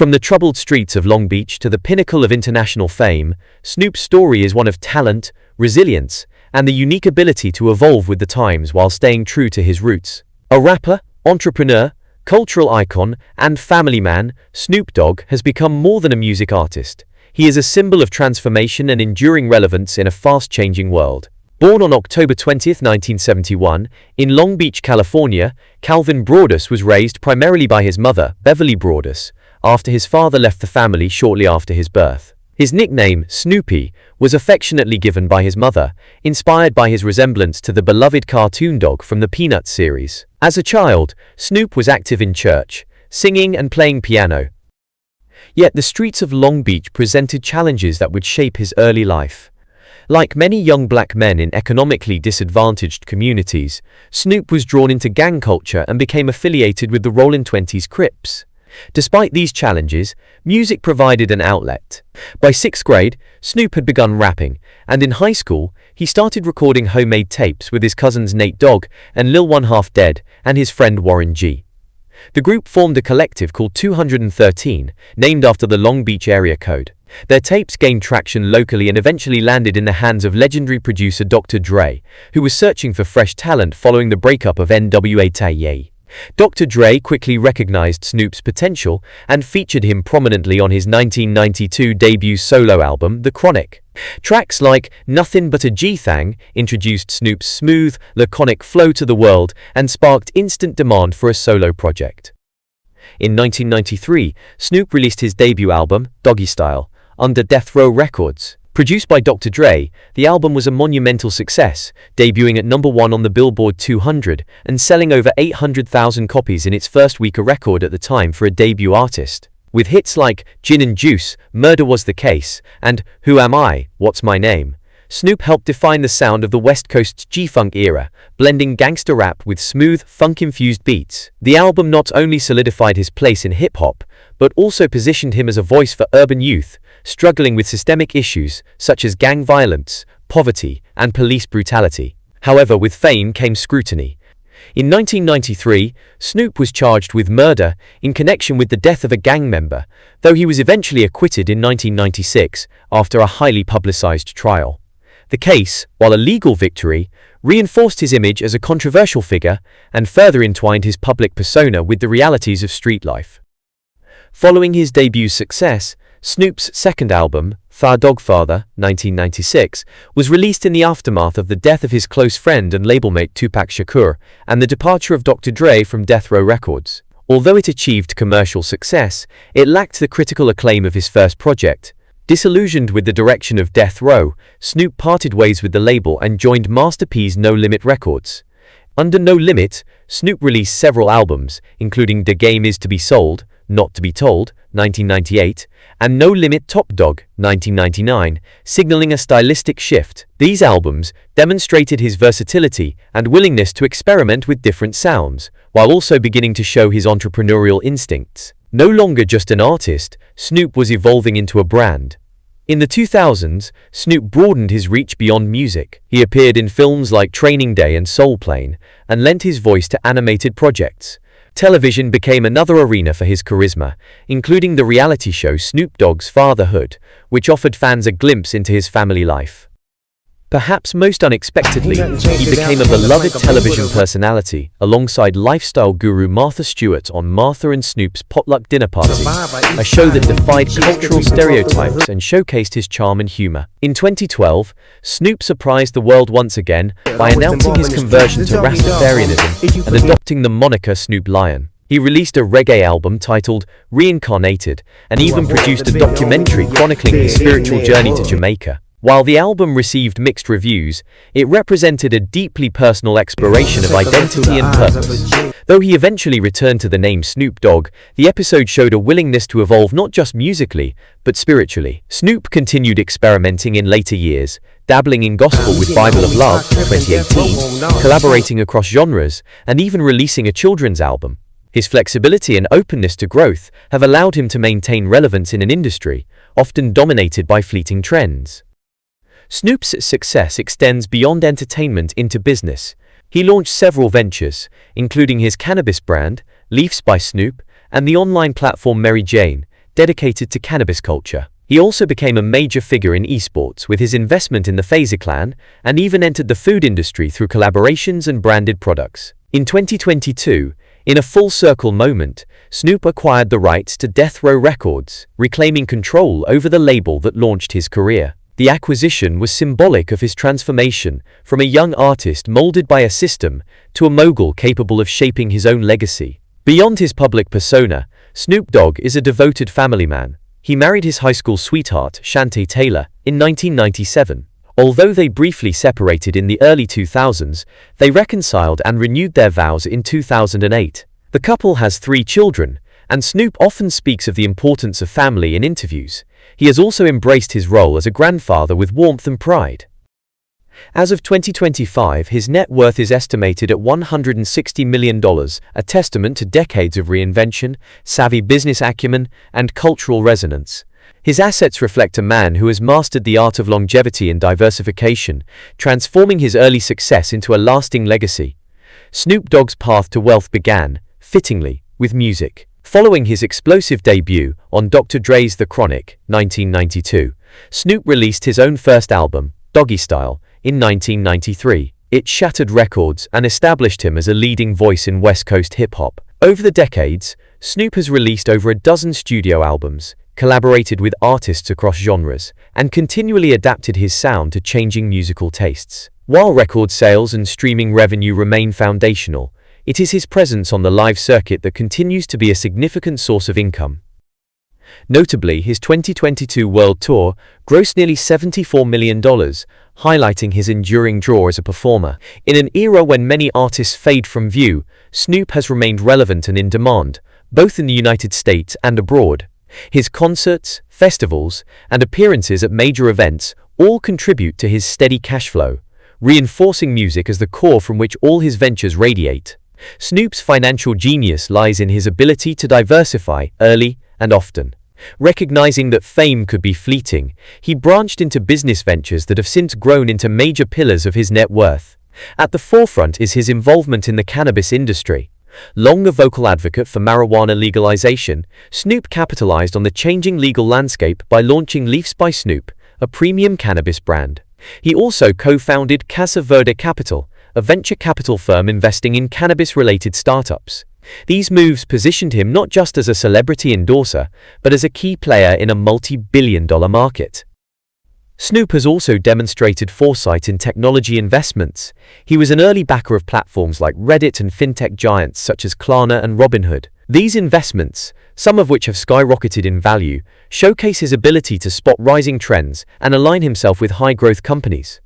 From the troubled streets of Long Beach to the pinnacle of international fame, Snoop's story is one of talent, resilience, and the unique ability to evolve with the times while staying true to his roots. A rapper, entrepreneur, cultural icon, and family man, Snoop Dogg has become more than a music artist. He is a symbol of transformation and enduring relevance in a fast-changing world. Born on October 20, 1971, in Long Beach, California, Calvin Broadus was raised primarily by his mother, Beverly Broadus, after his father left the family shortly after his birth. His nickname, Snoopy, was affectionately given by his mother, inspired by his resemblance to the beloved cartoon dog from the Peanuts series. As a child, Snoop was active in church, singing and playing piano. Yet the streets of Long Beach presented challenges that would shape his early life. Like many young black men in economically disadvantaged communities, Snoop was drawn into gang culture and became affiliated with the Rollin' Twenties Crips. Despite these challenges, music provided an outlet. By sixth grade, Snoop had begun rapping, and in high school, he started recording homemade tapes with his cousins Nate Dogg and Lil 1/2 Dead and his friend Warren G. The group formed a collective called 213, named after the Long Beach area code. Their tapes gained traction locally and eventually landed in the hands of legendary producer Dr. Dre, who was searching for fresh talent following the breakup of N.W.A. Dr. Dre quickly recognized Snoop's potential and featured him prominently on his 1992 debut solo album, The Chronic. Tracks like Nothing But a G-Thang introduced Snoop's smooth, laconic flow to the world and sparked instant demand for a solo project. In 1993, Snoop released his debut album, Doggy Style, under Death Row Records. Produced by Dr. Dre, the album was a monumental success, debuting at #1 on the Billboard 200 and selling over 800,000 copies in its first week, a record at the time for a debut artist. With hits like Gin and Juice, Murder Was the Case, and Who Am I, What's My Name, Snoop helped define the sound of the West Coast's G-Funk era, blending gangster rap with smooth, funk-infused beats. The album not only solidified his place in hip-hop, but also positioned him as a voice for urban youth, struggling with systemic issues such as gang violence, poverty, and police brutality. However, with fame came scrutiny. In 1993, Snoop was charged with murder in connection with the death of a gang member, though he was eventually acquitted in 1996 after a highly publicized trial. The case, while a legal victory, reinforced his image as a controversial figure and further entwined his public persona with the realities of street life. Following his debut success, Snoop's second album, Tha Dogfather, 1996, was released in the aftermath of the death of his close friend and labelmate Tupac Shakur and the departure of Dr. Dre from Death Row Records. Although it achieved commercial success, it lacked the critical acclaim of his first project. Disillusioned with the direction of Death Row, Snoop parted ways with the label and joined Master P's No Limit Records. Under No Limit, Snoop released several albums, including The Game Is to Be Sold, Not to Be Told, 1998, and No Limit Top Dog, 1999, signaling a stylistic shift. These albums demonstrated his versatility and willingness to experiment with different sounds, while also beginning to show his entrepreneurial instincts. No longer just an artist, Snoop was evolving into a brand. In the 2000s, Snoop broadened his reach beyond music. He appeared in films like Training Day and Soul Plane, and lent his voice to animated projects. Television became another arena for his charisma, including the reality show Snoop Dogg's Fatherhood, which offered fans a glimpse into his family life. Perhaps most unexpectedly, he became a beloved television personality, alongside lifestyle guru Martha Stewart on Martha and Snoop's Potluck Dinner Party, a show that defied cultural stereotypes and showcased his charm and humor. In 2012, Snoop surprised the world once again by announcing his conversion to Rastafarianism and adopting the moniker Snoop Lion. He released a reggae album titled Reincarnated and even produced a documentary chronicling his spiritual journey to Jamaica. While the album received mixed reviews, it represented a deeply personal exploration of identity and purpose. Though he eventually returned to the name Snoop Dogg, the episode showed a willingness to evolve not just musically, but spiritually. Snoop continued experimenting in later years, dabbling in gospel with Bible of Love, 2018, collaborating across genres, and even releasing a children's album. His flexibility and openness to growth have allowed him to maintain relevance in an industry, often dominated by fleeting trends. Snoop's success extends beyond entertainment into business. He launched several ventures, including his cannabis brand, Leafs by Snoop, and the online platform Mary Jane, dedicated to cannabis culture. He also became a major figure in esports with his investment in the FaZe Clan, and even entered the food industry through collaborations and branded products. In 2022, in a full-circle moment, Snoop acquired the rights to Death Row Records, reclaiming control over the label that launched his career. The acquisition was symbolic of his transformation from a young artist molded by a system to a mogul capable of shaping his own legacy. Beyond his public persona, Snoop Dogg is a devoted family man. He married his high school sweetheart, Shantae Taylor, in 1997. Although they briefly separated in the early 2000s, they reconciled and renewed their vows in 2008. The couple has 3 children, and Snoop often speaks of the importance of family in interviews. He has also embraced his role as a grandfather with warmth and pride. As of 2025, his net worth is estimated at $160 million, a testament to decades of reinvention, savvy business acumen, and cultural resonance. His assets reflect a man who has mastered the art of longevity and diversification, transforming his early success into a lasting legacy. Snoop Dogg's path to wealth began, fittingly, with music. Following his explosive debut on Dr. Dre's The Chronic, 1992, Snoop released his own first album, Doggy Style, in 1993. It shattered records and established him as a leading voice in West Coast hip-hop. Over the decades, Snoop has released over a dozen studio albums, collaborated with artists across genres, and continually adapted his sound to changing musical tastes. While record sales and streaming revenue remain foundational, it is his presence on the live circuit that continues to be a significant source of income. Notably, his 2022 World Tour grossed nearly $74 million, highlighting his enduring draw as a performer. In an era when many artists fade from view, Snoop has remained relevant and in demand, both in the United States and abroad. His concerts, festivals, and appearances at major events all contribute to his steady cash flow, reinforcing music as the core from which all his ventures radiate. Snoop's financial genius lies in his ability to diversify early and often. Recognizing that fame could be fleeting, he branched into business ventures that have since grown into major pillars of his net worth. At the forefront is his involvement in the cannabis industry. Long a vocal advocate for marijuana legalization, Snoop capitalized on the changing legal landscape by launching Leafs by Snoop, a premium cannabis brand. He also co-founded Casa Verde Capital, a venture capital firm investing in cannabis-related startups. These moves positioned him not just as a celebrity endorser, but as a key player in a multi-billion-dollar market. Snoop has also demonstrated foresight in technology investments. He was an early backer of platforms like Reddit and fintech giants such as Klarna and Robinhood. These investments, some of which have skyrocketed in value, showcase his ability to spot rising trends and align himself with high-growth companies.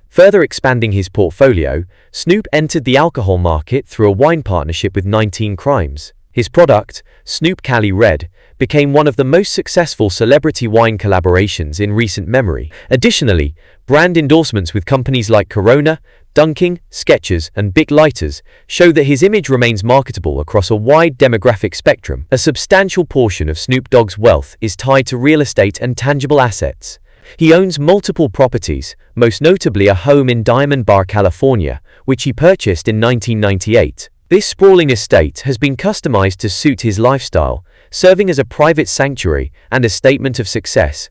Further expanding his portfolio, Snoop entered the alcohol market through a wine partnership with 19 Crimes. His product, Snoop Cali Red, became one of the most successful celebrity wine collaborations in recent memory. Additionally, brand endorsements with companies like Corona, Dunkin', Skechers, and Bic Lighters show that his image remains marketable across a wide demographic spectrum. A substantial portion of Snoop Dogg's wealth is tied to real estate and tangible assets. He owns multiple properties, most notably a home in Diamond Bar, California, which he purchased in 1998. This sprawling estate has been customized to suit his lifestyle, serving as a private sanctuary and a statement of success.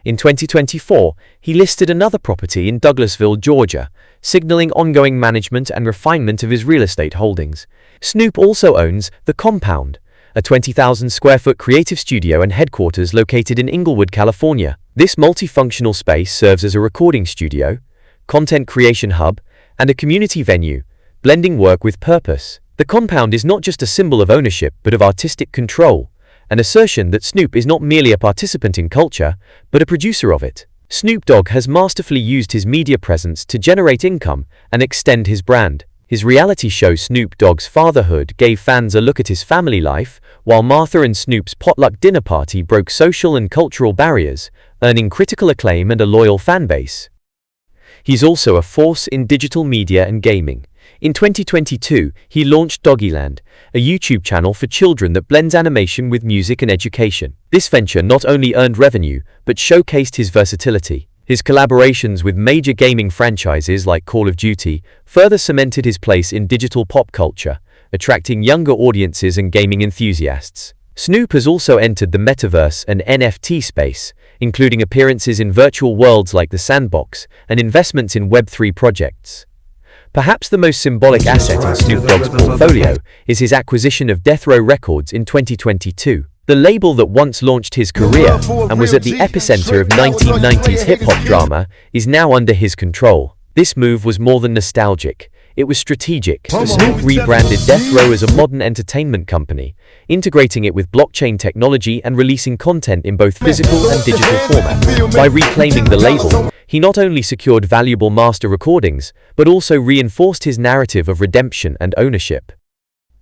In 2024, he listed another property in Douglasville, Georgia, signaling ongoing management and refinement of his real estate holdings. Snoop also owns The Compound, a 20,000-square-foot creative studio and headquarters located in Inglewood, California. This multifunctional space serves as a recording studio, content creation hub, and a community venue, blending work with purpose. The Compound is not just a symbol of ownership but of artistic control, an assertion that Snoop is not merely a participant in culture, but a producer of it. Snoop Dogg has masterfully used his media presence to generate income and extend his brand. His reality show Snoop Dogg's Fatherhood gave fans a look at his family life, while Martha and Snoop's potluck dinner party broke social and cultural barriers, earning critical acclaim and a loyal fanbase. He's also a force in digital media and gaming. In 2022, he launched Doggyland, a YouTube channel for children that blends animation with music and education. This venture not only earned revenue, but showcased his versatility. His collaborations with major gaming franchises like Call of Duty further cemented his place in digital pop culture, attracting younger audiences and gaming enthusiasts. Snoop has also entered the metaverse and NFT space, including appearances in virtual worlds like the Sandbox and investments in Web3 projects. Perhaps the most symbolic asset in Snoop Dogg's portfolio is his acquisition of Death Row Records in 2022. The label that once launched his career and was at the epicenter of 1990s hip-hop drama is now under his control. This move was more than nostalgic. It was strategic. Snoop rebranded Death Row as a modern entertainment company, integrating it with blockchain technology and releasing content in both physical and digital formats. By reclaiming the label, he not only secured valuable master recordings, but also reinforced his narrative of redemption and ownership.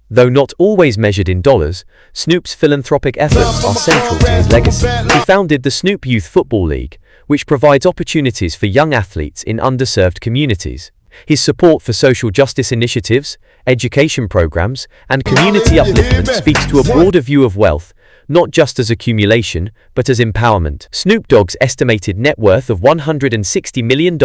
Though not always measured in dollars, Snoop's philanthropic efforts are central to his legacy. He founded the Snoop Youth Football League, which provides opportunities for young athletes in underserved communities. His support for social justice initiatives, education programs, and community upliftment speaks to a broader view of wealth, not just as accumulation, but as empowerment. Snoop Dogg's estimated net worth of $160 million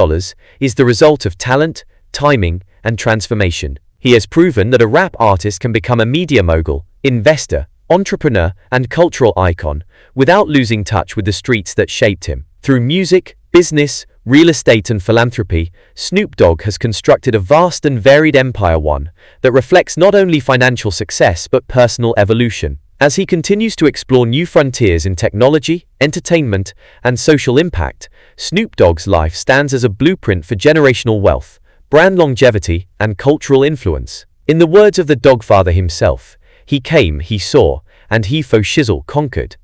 is the result of talent, timing, and transformation. He has proven that a rap artist can become a media mogul, investor, entrepreneur, and cultural icon without losing touch with the streets that shaped him. Through music, business, real estate, and philanthropy, Snoop Dogg has constructed a vast and varied empire, one that reflects not only financial success but personal evolution. As he continues to explore new frontiers in technology, entertainment, and social impact, Snoop Dogg's life stands as a blueprint for generational wealth, brand longevity, and cultural influence. In the words of the Dogfather himself, "He came, he saw, and he fo shizzle conquered."